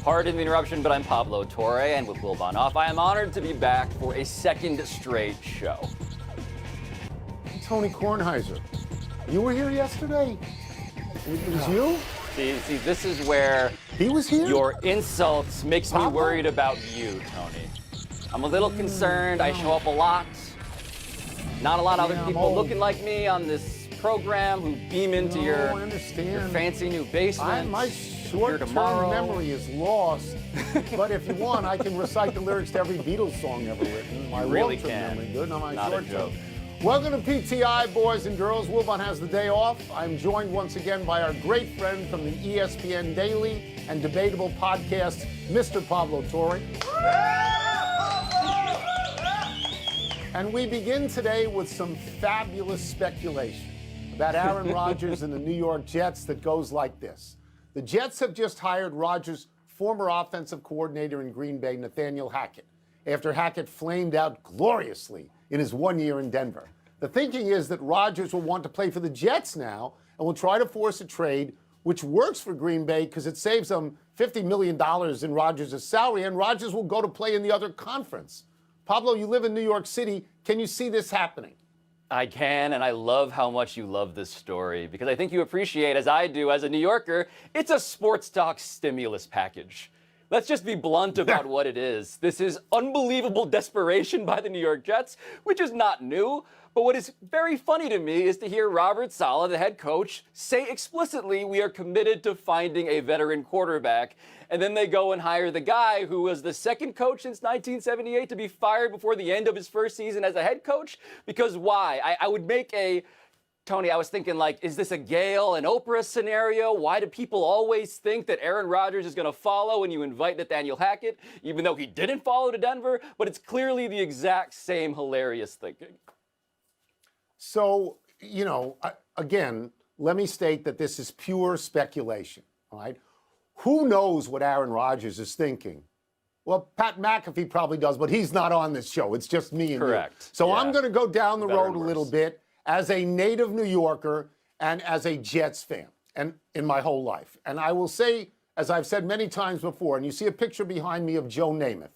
Pardon the interruption, but I'm Pablo Torre, and with Wilbon off, I am honored to be back for a second straight show. Tony Kornheiser, you were here yesterday? It was you? See, this is where he was here? Your insults makes me worried about you, Tony. I'm a little concerned. I show up a lot. Not a lot of other people looking like me on this program who beam into your fancy new basement. My short-term memory is lost, but if you want, I can recite the lyrics to every Beatles song ever written. My really long-term can. memory good, not my Not short-term. a joke. Welcome to PTI, boys and girls. Wilbon has the day off. I'm joined once again by our great friend from the ESPN Daily and Debatable podcast, Mr. Pablo Torre. And we begin today with some fabulous speculation about Aaron Rodgers and the New York Jets that goes like this. The Jets have just hired Rodgers' former offensive coordinator in Green Bay, Nathaniel Hackett, after Hackett flamed out gloriously in his 1 year in Denver. The thinking is that Rodgers will want to play for the Jets now and will try to force a trade, which works for Green Bay because it saves them $50 million in Rodgers' salary, and Rodgers will go to play in the other conference. Pablo, you live in New York City. Can you see this happening? I can, and I love how much you love this story because I think you appreciate, as I do as a New Yorker, it's a sports talk stimulus package. Let's just be blunt about what it is. This is unbelievable desperation by the New York Jets, which is not new. But what is very funny to me is to hear Robert Saleh, the head coach, say explicitly we are committed to finding a veteran quarterback. And then they go and hire the guy who was the second coach since 1978 to be fired before the end of his first season as a head coach. Because why? I would make a... Tony, I was thinking, like, is this a Gayle and Oprah scenario? Why do people always think that Aaron Rodgers is going to follow when you invite Nathaniel Hackett, even though he didn't follow to Denver? But it's clearly the exact same hilarious thinking. So, again, let me state that this is pure speculation, all right? Who knows what Aaron Rodgers is thinking? Well, Pat McAfee probably does, but he's not on this show. It's just me and you. So I'm going to go down the road a little bit as a native New Yorker and as a Jets fan and in my whole life. And I will say, as I've said many times before, and you see a picture behind me of Joe Namath,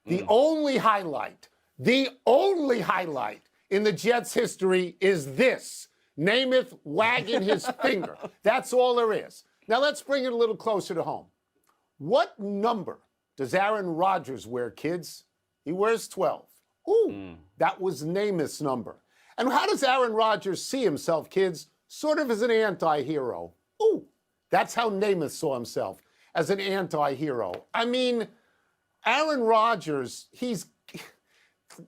the only highlight in the Jets' history is this: Namath wagging his finger. That's all there is. Now let's bring it a little closer to home. What number does Aaron Rodgers wear, kids? He wears 12. That was Namath's number. And how does Aaron Rodgers see himself, kids? Sort of as an anti-hero. That's how Namath saw himself, as an anti-hero. I mean, Aaron Rodgers,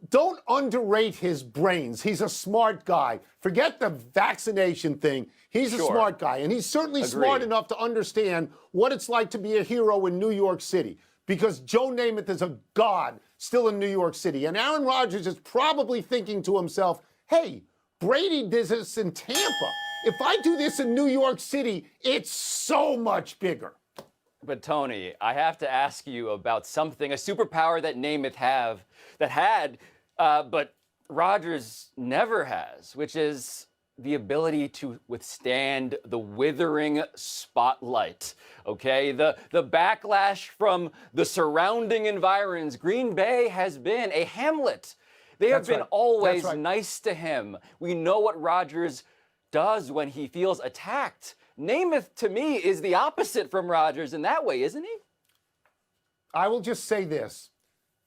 don't underrate his brains. He's a smart guy. Forget the vaccination thing. He's a smart guy, and he's certainly smart enough to understand what it's like to be a hero in New York City, because Joe Namath is a god still in New York City. And Aaron Rodgers is probably thinking to himself, hey, Brady did this in Tampa. If I do this in New York City, it's so much bigger. But Tony, I have to ask you about something, a superpower that Namath had, but Rodgers never has, which is the ability to withstand the withering spotlight, okay? The backlash from the surrounding environs. Green Bay has been a Hamlet. They have been always nice to him. We know what Rodgers does when he feels attacked. Namath, to me, is the opposite from Rodgers in that way, isn't he? I will just say this,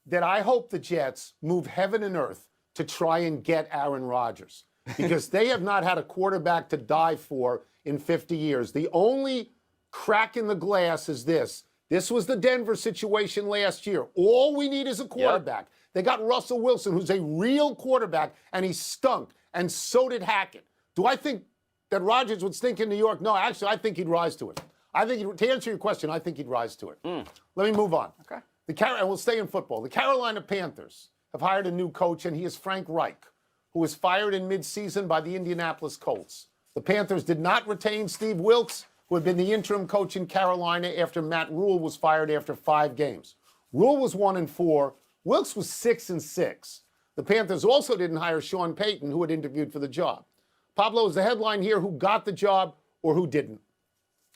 that I hope the Jets move heaven and earth to try and get Aaron Rodgers, because they have not had a quarterback to die for in 50 years. The only crack in the glass is this. This was the Denver situation last year. All we need is a quarterback. They got Russell Wilson, who's a real quarterback, and he stunk, and so did Hackett. Do I think that Rodgers would stink in New York? No, actually, I think he'd rise to it. To answer your question, I think he'd rise to it. Let me move on. Okay. And we'll stay in football. The Carolina Panthers have hired a new coach, and he is Frank Reich, who was fired in midseason by the Indianapolis Colts. The Panthers did not retain Steve Wilkes, who had been the interim coach in Carolina after Matt Rule was fired after 5 games. Rule was 1-4. Wilkes was 6-6. The Panthers also didn't hire Sean Payton, who had interviewed for the job. Pablo, is the headline here who got the job or who didn't?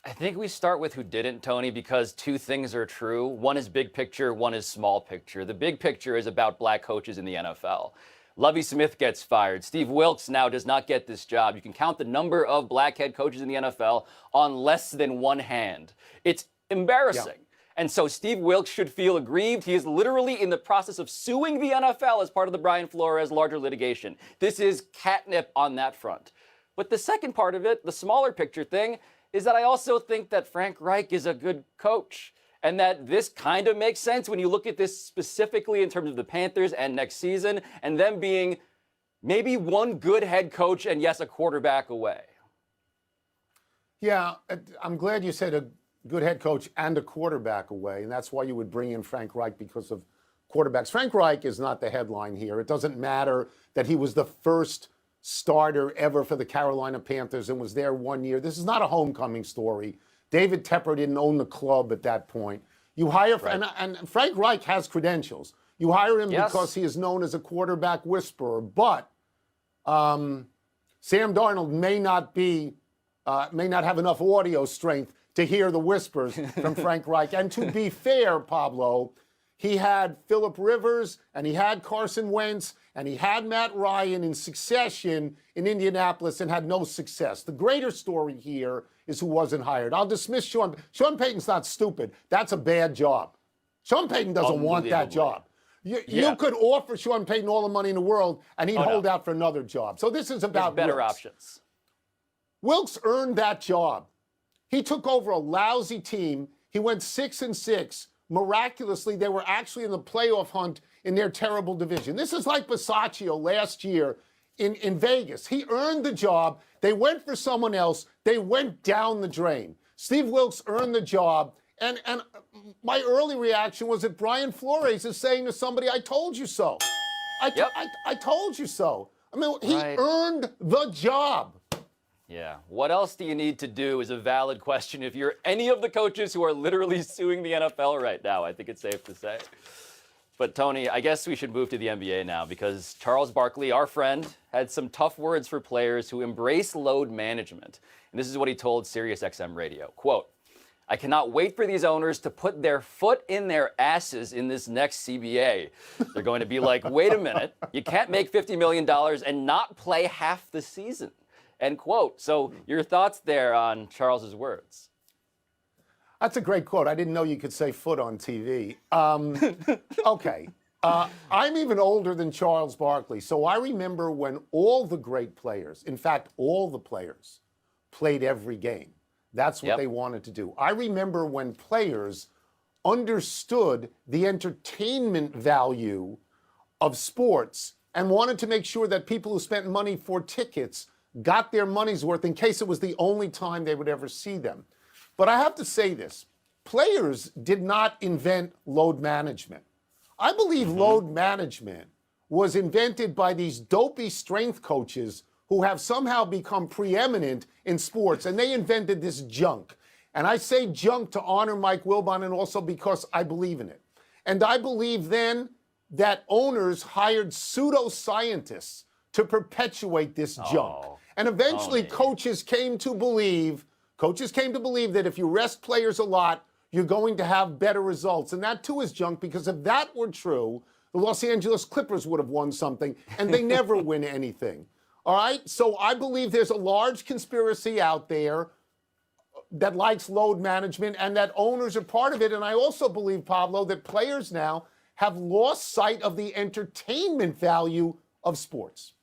I think we start with who didn't, Tony, because two things are true. One is big picture, one is small picture. The big picture is about black coaches in the NFL. Lovie Smith gets fired. Steve Wilkes now does not get this job. You can count the number of black head coaches in the NFL on less than one hand. It's embarrassing. Yeah. And so Steve Wilkes should feel aggrieved. He is literally in the process of suing the NFL as part of the Brian Flores larger litigation. This is catnip on that front. But the second part of it, the smaller picture thing, is that I also think that Frank Reich is a good coach. And that this kind of makes sense when you look at this specifically in terms of the Panthers and next season, and them being maybe one good head coach and, yes, a quarterback away. Yeah, I'm glad you said a good head coach and a quarterback away, and that's why you would bring in Frank Reich, because of quarterbacks. Frank Reich is not the headline here. It doesn't matter that he was the first starter ever for the Carolina Panthers and was there 1 year. This is not a homecoming story. David Tepper didn't own the club at that point. You hire, right. and Frank Reich has credentials. You hire him because he is known as a quarterback whisperer. But Sam Darnold may not have enough audio strength to hear the whispers from Frank Reich. And to be fair, Pablo, he had Phillip Rivers and he had Carson Wentz and he had Matt Ryan in succession in Indianapolis and had no success. The greater story here is who wasn't hired. I'll dismiss Sean. Sean Payton's not stupid. That's a bad job. Sean Payton doesn't want that job. You could offer Sean Payton all the money in the world and he'd hold out for another job. So this is about better Wilkes. Options. Wilkes earned that job. He took over a lousy team. He went 6-6. Miraculously, they were actually in the playoff hunt in their terrible division. This is like Bisaccio last year in Vegas. He earned the job. They went for someone else. They went down the drain. Steve Wilkes earned the job. And my early reaction was that Brian Flores is saying to somebody, I told you so. I told you so. I mean, he earned the job. Yeah. What else do you need to do is a valid question if you're any of the coaches who are literally suing the NFL right now, I think it's safe to say. But Tony, I guess we should move to the NBA now, because Charles Barkley, our friend, had some tough words for players who embrace load management. And this is what he told SiriusXM Radio. Quote, I cannot wait for these owners to put their foot in their asses in this next CBA. They're going to be like, wait a minute, you can't make $50 million and not play half the season. End quote. So your thoughts there on Charles's words? That's a great quote. I didn't know you could say foot on TV. Okay. I'm even older than Charles Barkley, so I remember when all the great players, in fact, all the players, played every game. That's what they wanted to do. I remember when players understood the entertainment value of sports and wanted to make sure that people who spent money for tickets got their money's worth in case it was the only time they would ever see them. But I have to say this, players did not invent load management. I believe load management was invented by these dopey strength coaches who have somehow become preeminent in sports, and they invented this junk. And I say junk to honor Mike Wilbon and also because I believe in it. And I believe then that owners hired pseudoscientists to perpetuate this junk. And eventually coaches came to believe that if you rest players a lot, you're going to have better results. And that too is junk, because if that were true, the Los Angeles Clippers would have won something, and they never win anything. All right? So I believe there's a large conspiracy out there that likes load management and that owners are part of it. And I also believe, Pablo, that players now have lost sight of the entertainment value of sports.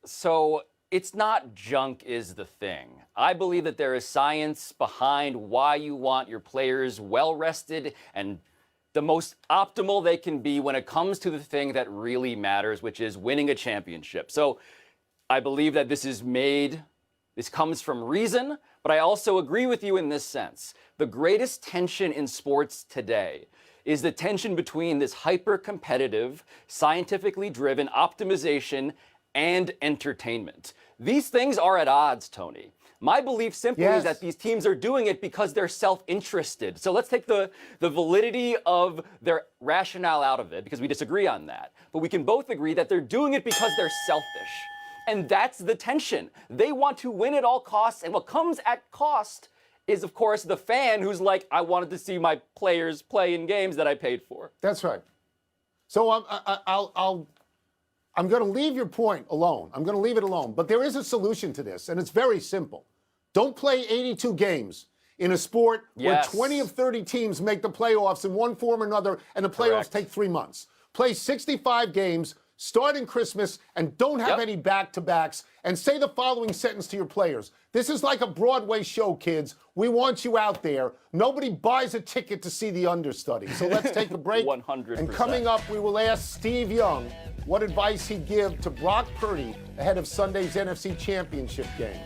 So it's not junk is the thing. I believe that there is science behind why you want your players well-rested and the most optimal they can be when it comes to the thing that really matters, which is winning a championship. So I believe that this comes from reason, but I also agree with you in this sense. The greatest tension in sports today is the tension between this hyper-competitive, scientifically driven optimization and entertainment. These things are at odds, Tony. My belief simply is that these teams are doing it because they're self-interested. So let's take the validity of their rationale out of it, because we disagree on that. But we can both agree that they're doing it because they're selfish. And that's the tension. They want to win at all costs, and what comes at cost is, of course, the fan who's like, I wanted to see my players play in games that I paid for. That's right. So I'm going to leave your point alone. I'm going to leave it alone. But there is a solution to this, and it's very simple. Don't play 82 games in a sport where 20 of 30 teams make the playoffs in one form or another, and the playoffs take 3 months. Play 65 games, starting Christmas, and don't have any back-to-backs, and say the following sentence to your players. This is like a Broadway show, kids. We want you out there. Nobody buys a ticket to see the understudy. So let's take a break. 100%. And coming up, we will ask Steve Young what advice he'd give to Brock Purdy ahead of Sunday's NFC Championship game.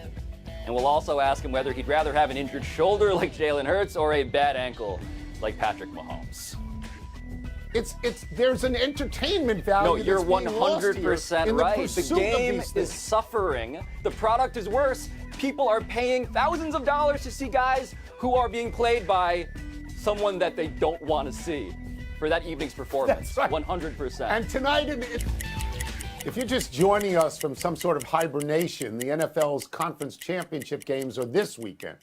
And we'll also ask him whether he'd rather have an injured shoulder like Jalen Hurts or a bad ankle like Patrick Mahomes. There's an entertainment value. No, you're that's being 100% right. The game is suffering. The product is worse. People are paying thousands of dollars to see guys who are being played by someone that they don't want to see for that evening's performance. That's right. 100%. And tonight, if you're just joining us from some sort of hibernation, the NFL's conference championship games are this weekend.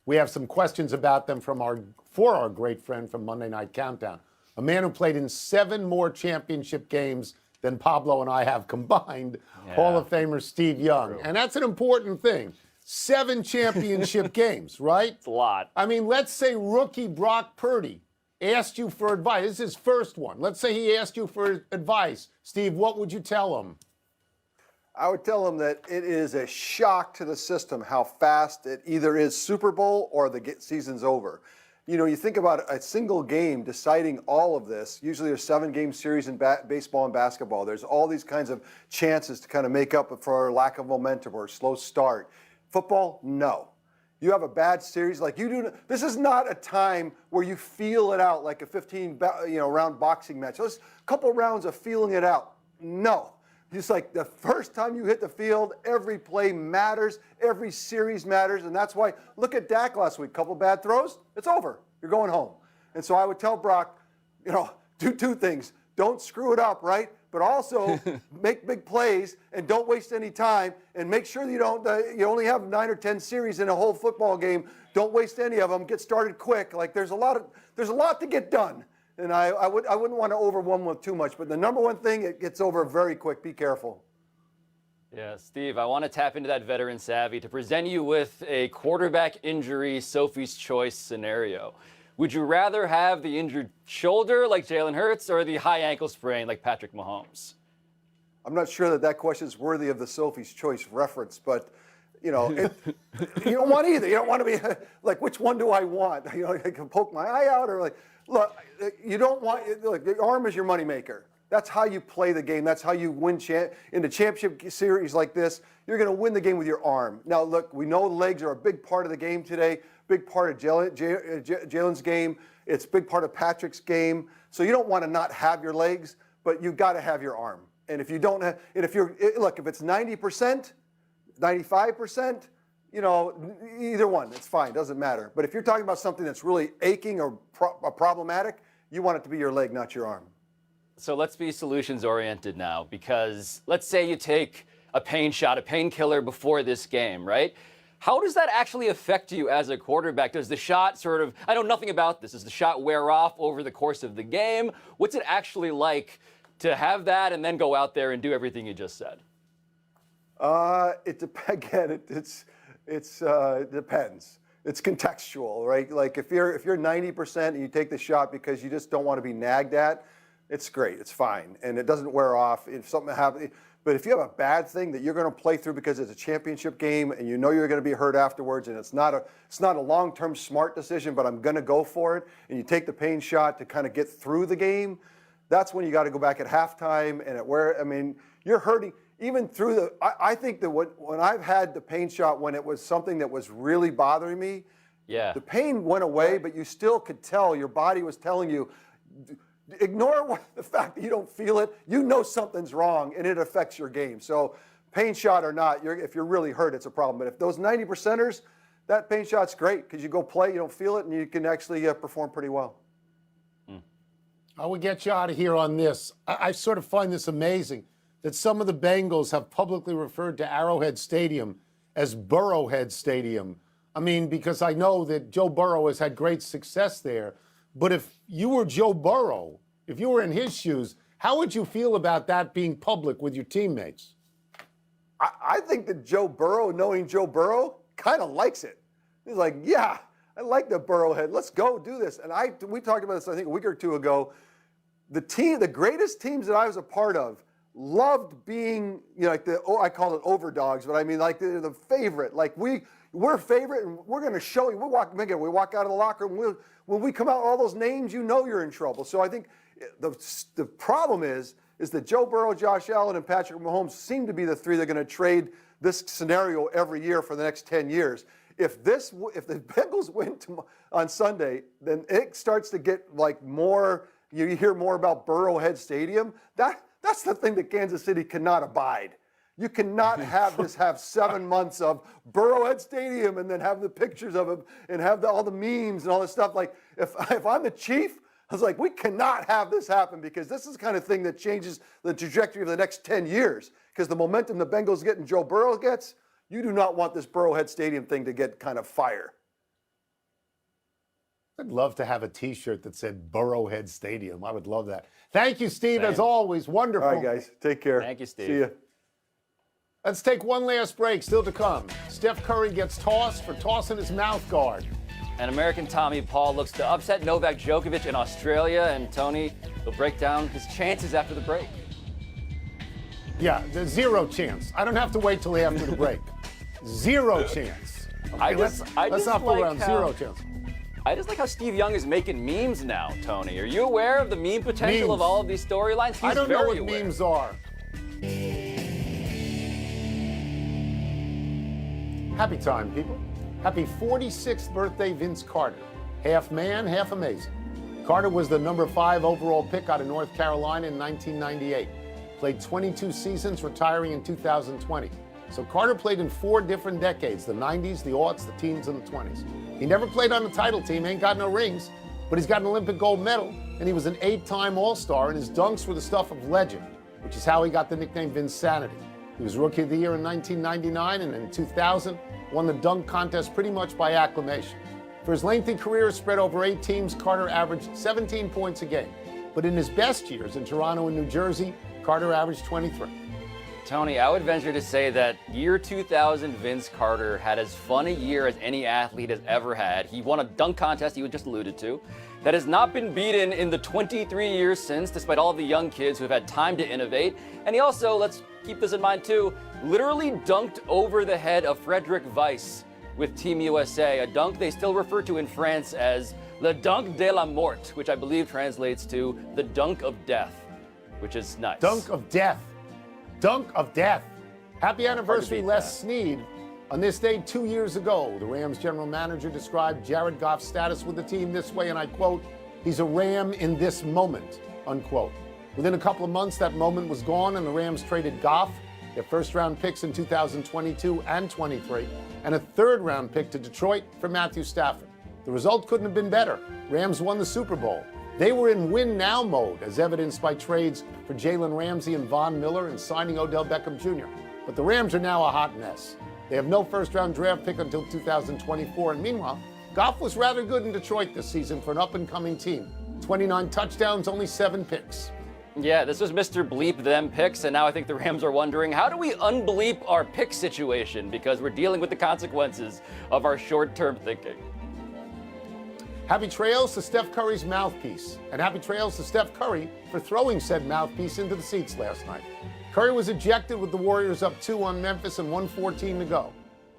We have some questions about them for our great friend from Monday Night Countdown, a man who played in 7 more championship games than Pablo and I have combined, Hall of Famer Steve Young. True. And that's an important thing. 7 championship games, right? It's a lot. I mean, let's say rookie Brock Purdy asked you for advice. This is his first one. Let's say he asked you for advice. Steve, what would you tell him? I would tell him that it is a shock to the system how fast it either is Super Bowl or the season's over. You know, you think about a single game deciding all of this. Usually there's 7-game series in baseball and basketball. There's all these kinds of chances to kind of make up for lack of momentum or a slow start. Football, no. You have a bad series like you do. This is not a time where you feel it out like a 15-round boxing match. Just a couple rounds of feeling it out. No. Just like the first time you hit the field, every play matters, every series matters, and that's why, look at Dak last week. Couple bad throws, it's over. You're going home. And so I would tell Brock, do 2 things. Don't screw it up, right? But also make big plays and don't waste any time, and make sure you don't. You only have 9 or 10 series in a whole football game. Don't waste any of them. Get started quick. Like there's a lot to get done, and I wouldn't want to overwhelm with too much. But the number one thing, it gets over very quick. Be careful. Yeah, Steve, I want to tap into that veteran savvy to present you with a quarterback injury Sophie's Choice scenario. Would you rather have the injured shoulder like Jalen Hurts or the high ankle sprain like Patrick Mahomes? I'm not sure that question is worthy of the Sophie's Choice reference, but you don't want either. You don't want to be like, which one do I want? I can poke my eye out, or like, look, you don't want. Look, the arm is your moneymaker. That's how you play the game. That's how you win in the championship series like this. You're going to win the game with your arm. Now, look, we know legs are a big part of the game today. Big part of Jalen's game. It's a big part of Patrick's game. So you don't want to not have your legs, but you've got to have your arm. And if you don't have, and if it's 90%, 95%, either one, it's fine, doesn't matter. But if you're talking about something that's really aching or problematic, you want it to be your leg, not your arm. So let's be solutions oriented now, because let's say you take a pain shot, a painkiller before this game, right? How does that actually affect you as a quarterback? Does the shot I know nothing about this. Does the shot wear off over the course of the game? What's it actually like to have that and then go out there and do everything you just said? It depends. It's contextual, right? Like if you're 90% and you take the shot because you just don't want to be nagged at, it's great, it's fine, and it doesn't wear off. If something happens, but if you have a bad thing that you're going to play through because it's a championship game and you know you're going to be hurt afterwards, and it's not a long-term smart decision, but I'm going to go for it, and you take the pain shot to kind of get through the game, that's when you got to go back at halftime and you're hurting even through the. I think that when I've had the pain shot when it was something that was really bothering me, the pain went away, but you still could tell your body was telling you. Ignore the fact that you don't feel it. You know something's wrong, and it affects your game. So pain shot or not, if you're really hurt, it's a problem. But if those 90%ers, that pain shot's great because you go play, you don't feel it, and you can actually perform pretty well. I will get you out of here on this. I sort of find this amazing that some of the Bengals have publicly referred to Arrowhead Stadium as Burrowhead Stadium. I mean, because I know that Joe Burrow has had great success there. But if you were Joe Burrow, if you were in his shoes, how would you feel about that being public with your teammates? I think that Joe Burrow, knowing Joe Burrow, kind of likes it. He's like, yeah, I like the Burrowhead. Let's go do this. And we talked about this, I think, a week or two ago. The greatest teams that I was a part of loved being, like I call it overdogs, but I mean like they're the favorite. Like we're favorite, and we're going to show you. We walk out of the locker room. When we come out, all those names, you're in trouble. So I think the problem is that Joe Burrow, Josh Allen, and Patrick Mahomes seem to be the three that are going to trade this scenario every year for the next 10 years. If the Bengals win on Sunday, then it starts to get like more. You hear more about Burrowhead Stadium. That's the thing that Kansas City cannot abide. You cannot have 7 months of Burrowhead Stadium and then have the pictures of him and have all the memes and all this stuff. Like if I'm the chief, I was like, we cannot have this happen, because this is the kind of thing that changes the trajectory of the next 10 years. Because the momentum the Bengals get and Joe Burrow gets, you do not want this Burrowhead Stadium thing to get kind of fire. I'd love to have a T-shirt that said Burrowhead Stadium. I would love that. Thank you, Steve, Same. as always. Wonderful. All right, guys. Take care. Thank you, Steve. See ya. Let's take one last break. Still to come. Steph Curry gets tossed for tossing his mouth guard. And American Tommy Paul looks to upset Novak Djokovic in Australia. And Tony will break down his chances after the break. Yeah, there's zero chance. I don't have to wait till after the break. Zero chance. Okay, let's not fool around. Zero chance. I just like how Steve Young is making memes now, Tony. Are you aware of the meme potential of all of these storylines? He's I don't know what aware. memes are. Happy time, people. Happy 46th birthday, Vince Carter. Half man, half amazing. Carter was the number 5 overall pick out of North Carolina in 1998. Played 22 seasons, retiring in 2020. So Carter played in 4 different decades: the 90s, the aughts, the teens, and the 20s. He never played on the title team, ain't got no rings, but he's got an Olympic gold medal, and he was an 8-time All-Star, and his dunks were the stuff of legend, which is how he got the nickname Vinsanity. He was Rookie of the Year in 1999, and in 2000, won the dunk contest pretty much by acclamation. For his lengthy career spread over 8 teams, Carter averaged 17 points a game. But in his best years in Toronto and New Jersey, Carter averaged 23. Tony, I would venture to say that year 2000 Vince Carter had as fun a year as any athlete has ever had. He won a dunk contest you just alluded to that has not been beaten in the 23 years since, despite all of the young kids who have had time to innovate. And he also, let's keep this in mind too, literally dunked over the head of Frederick Weiss with Team USA, a dunk they still refer to in France as le dunk de la mort, which I believe translates to the dunk of death, which is nice. Dunk of death. Dunk of death. Happy anniversary, Les Snead. On this day 2 years ago, the Rams general manager described Jared Goff's status with the team this way, and I quote, "He's a Ram in this moment," unquote. Within a couple of months, that moment was gone, and the Rams traded Goff, their first-round picks in 2022 and 23, and a third-round pick to Detroit for Matthew Stafford. The result couldn't have been better. Rams won the Super Bowl. They were in win-now mode, as evidenced by trades for Jalen Ramsey and Von Miller and signing Odell Beckham Jr. But the Rams are now a hot mess. They have no first-round draft pick until 2024, and meanwhile, Goff was rather good in Detroit this season for an up-and-coming team. 29 touchdowns, only 7 picks. Yeah, this was Mr. Bleep Them Picks, and now I think the Rams are wondering, how do we unbleep our pick situation? Because we're dealing with the consequences of our short-term thinking. Happy trails to Steph Curry's mouthpiece, and happy trails to Steph Curry for throwing said mouthpiece into the seats last night. Curry was ejected with the Warriors up 2 on Memphis and 1:14 to go.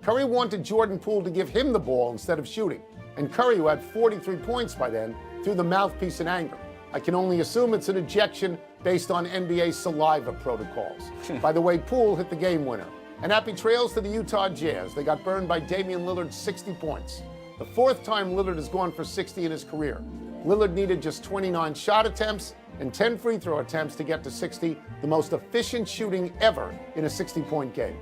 Curry wanted Jordan Poole to give him the ball instead of shooting, and Curry, who had 43 points by then, threw the mouthpiece in anger. I can only assume it's an ejection based on NBA saliva protocols. By the way, Poole hit the game winner. And happy trails to the Utah Jazz. They got burned by Damian Lillard's 60 points. The 4th time Lillard has gone for 60 in his career. Lillard needed just 29 shot attempts and 10 free throw attempts to get to 60, the most efficient shooting ever in a 60-point game.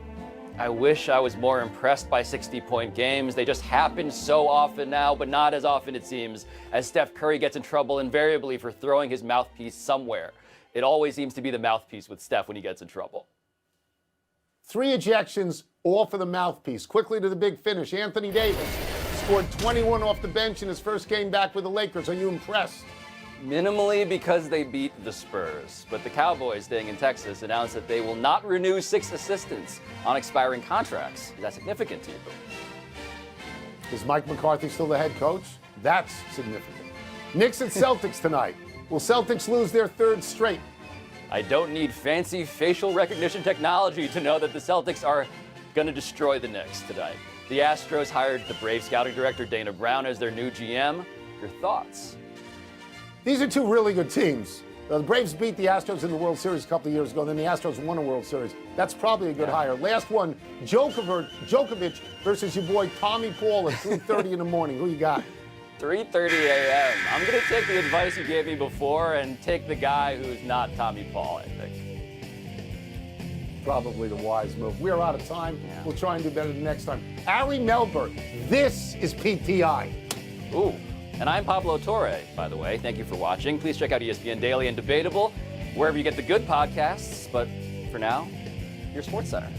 I wish I was more impressed by 60-point games. They just happen so often now, but not as often, it seems, as Steph Curry gets in trouble invariably for throwing his mouthpiece somewhere. It always seems to be the mouthpiece with Steph when he gets in trouble. 3 ejections all for the mouthpiece. Quickly to the big finish. Anthony Davis scored 21 off the bench in his first game back with the Lakers. Are you impressed? Minimally because they beat the Spurs. But the Cowboys, staying in Texas, announced that they will not renew 6 assistants on expiring contracts. Is that significant to you? Is Mike McCarthy still the head coach? That's significant. Knicks and Celtics tonight. Will Celtics lose their 3rd straight? I don't need fancy facial recognition technology to know that the Celtics are going to destroy the Knicks tonight. The Astros hired the Brave scouting director Dana Brown as their new GM. Your thoughts? These are 2 really good teams. The Braves beat the Astros in the World Series a couple of years ago, then the Astros won a World Series. That's probably a good hire. Last one, Djokovic versus your boy Tommy Paul at 3:30 in the morning. Who you got? 3:30 a.m. I'm going to take the advice you gave me before and take the guy who's not Tommy Paul, I think. Probably the wise move. We're out of time. We'll try and do better the next time. Ari Melberg, this is PTI. Ooh. And I'm Pablo Torre, by the way. Thank you for watching. Please check out ESPN Daily and Debatable, wherever you get the good podcasts. But for now, your SportsCenter.